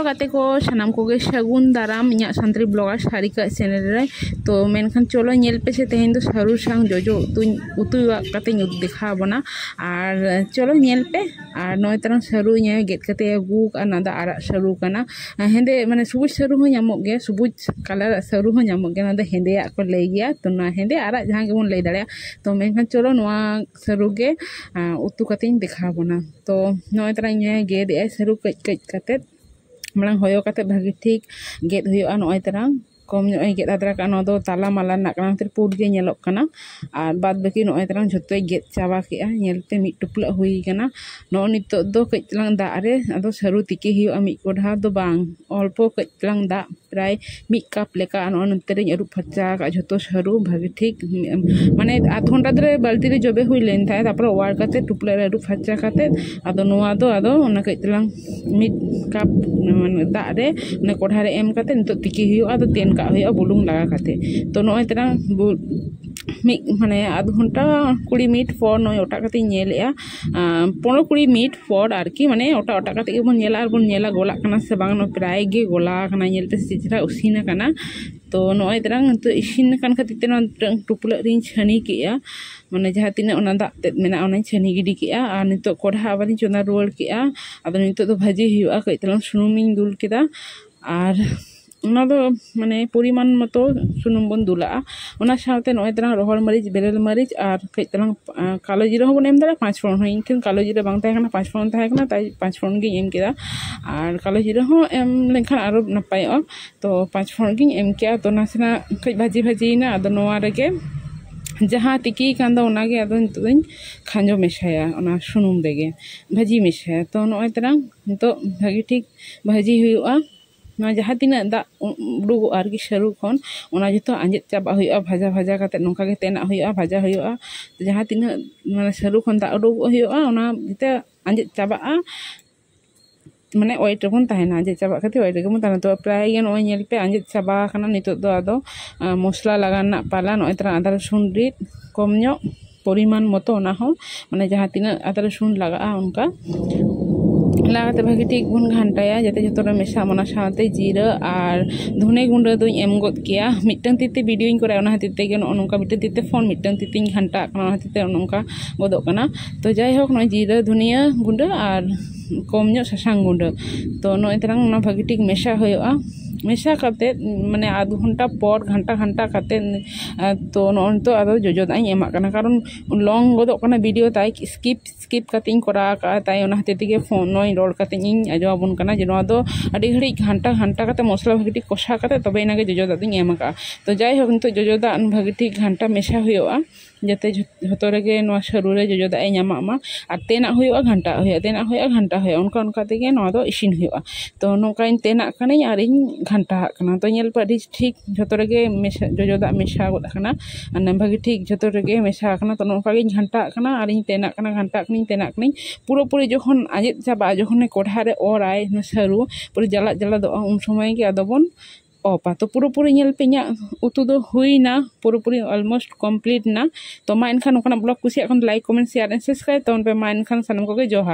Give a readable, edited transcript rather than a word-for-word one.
गाते को सानाम को सगुन दाराम इᱧᱟᱹᱜ सानताली ब्लॉगर सारिका चैनल रे तो मेनखान चलो नेल पे से तेहेन दो सारू सांग जोजो उतु काते देखा बना और चलो नेल पे और नय तरह सारू ᱧᱮ गेट काते अगू नादा आरा सारू कना हेंदे माने सबुज सारू हो ᱧᱟᱢᱚᱜ गे सबुज कलर सारू हो ᱧᱟᱢᱚᱜ गे नादा हेंदेया को लई गया तो ना हेंदे आरा जहां के बन लई दाड़े तो मेनखान चलो नवा सारू गे उतु काते देखा बना तो नय तरह ᱧᱮ गेट ए सारू कच कच काते मांग होयो काते भागी ठीक गेट हुयो नय तरह कम गेट आद्रा का ताला माला खातिर पुड गे नेलोक कना और बाद बाकी नय तरह झोतो गेट चाबा के नेलते मिट टुपला हुई कना नो नितो दो कचलांग दा रे अदो सारू तिकी हुयो मिट कोढ़ा दो बांग अल्पो कचलांग दा प्राय मिट कप लेका नते अरु फचा का झोतो सारू भागी ठीक माने आध घंटा दरे बाल्टी रे जबे हुई लेन थाय तापर वार काते टुपला रे अरु फचा काते अदो नोआ दो अदो ओना कचलांग मिट कप दा रे ने कोढ़ा रे एम काते नितो तिकी हुयो अदो तेन का हुयो बुलुंग लगा काते तो नय तरह माने आध घंटा 20 मिनट पर नय ओटा काते नेलेआ 15-20 मिनट पर आरकी माने ओटा ओटा काते बन नेला और बन नेला गोला कना से बांग प्राय गे गोला कना नेलते सिचरा उसिना कना तो नय तरह तो इसिन कान खातिर ते टुपला रिन छानी केया माने जहां तिना ओना दाग ते मेना ओना छानी गिडी केया और नितो कोढ़ा आबार चोना रुवाड़ केया आदो नितो दो भाजी हुआ कई तलांग सुनुमिन दुल केदा और माने परिमाण मतो सुनुम बन दुला नय तरह रोहड़ मरीच बेरेल मरीच और कई तरह कालो जीरा बन एम दाड़ा 5 फोड़न इनकेन कालो जीरा बांग ताहे कना 5 फोड़न ताहे कना ताई 5 फोड़न गे एम केदा और कालो जीरा हो एम लेखान आरो नपायो तो 5 फोड़न गे एम केया तो नासेना कई भाजी भाजीना आदो नोआ रेगे जहाँ तिकी कांदा ओनागे आदो नितो दिन खांजो मेशाया ओना सुनुम रेगे भाजी मेशाया तो नय तरह नितो भागी ठीक भाजी हुआ जहाँ तीना दा उडुगो आरकी सारू खन ओना जतो आंजेद चाबा हुआ भाजा भाजा काते नोंका गे तेना हुआ भाजा हुआ जहाँ तीना माने सारू खन दा उडुगो हुआ ओना जते आंजेद चाबा माने ओइट बन ताहेना आंजेद चाबा खातिर ओइट गे बन ताहेना तो प्राय गे नय नेल पे आंजेद चाबा खाना नितो दो आदो मसला लगाना पाला नय तरह आदा रसुन रिद कम ᱧᱚᱜ परिमाण मतो ओना हो माने जहाँ तीना आदा रसुन लगा उनका लगाते भागी ठीक बन घंटाया जाते जो मेशा मना साथे जीरा और धने गुंडा दो एम गद किया मिटन तीते वीडियो इन करे ओना हती ते नोंका मिटन तीते फोन मिटन तीते घंटा ओना हती ते नोंका गदो कना तो जाय होक नय जीरा धनिया गुंडा और कम ᱧᱚᱜ सासांग गुंडा तो नय तरह ओना भागी ठीक मेशा होयोआ मेशा काते माने आध घंटा पर घंटा घंटा काते तो नोन तो आदो जोजो दाई एमा कना कारण लॉन्ग गदो कना वीडियो ताई स्किप काते इन करा का ताई ओना हते तेगे फोन नय रोड काते इन आजोबन कना जे नोआ दो अडी घड़ी घंटा घंटा काते मसला भागी कषा काते तबे इनागे जोजो दा दिन एमा का तो जाय हो तो जोजो दा भागी ठीक घंटा मेशा हुयोआ जाते झोतो रेगे नोआ सारू रे जोजो दा ए ᱧᱟᱢᱟ मा और तेना हुयोआ घंटा हुयोआ तेना हुयोआ घंटा हुयोआ उनका उनका तेगे नोआ दो इसिन हुयोआ तो नोंका इन तेना कनाई और इन घंटा कना तो नेल पे ठीक झोतो रेगे मेशा जोजो दा मेशा गद कना और भागी ठीक झोतो रेगे मेशा कना तो नोंका गे घंटा कना और इन तेना कना घंटा कनी तेना कनी पूरी जखन आजेद चाबा जखन कोढ़ा रे ओराय सारू पूरी जला जला दो उन समय गे आदोबन ओपा तो पूरी नेल पे उतु दो हुईना पूरी अलमोस्ट कमप्लीट ना तो मा एनखान ब्लॉग कुसिया like comment share and subscribe तो पे मा एनखान सानम को जोहार।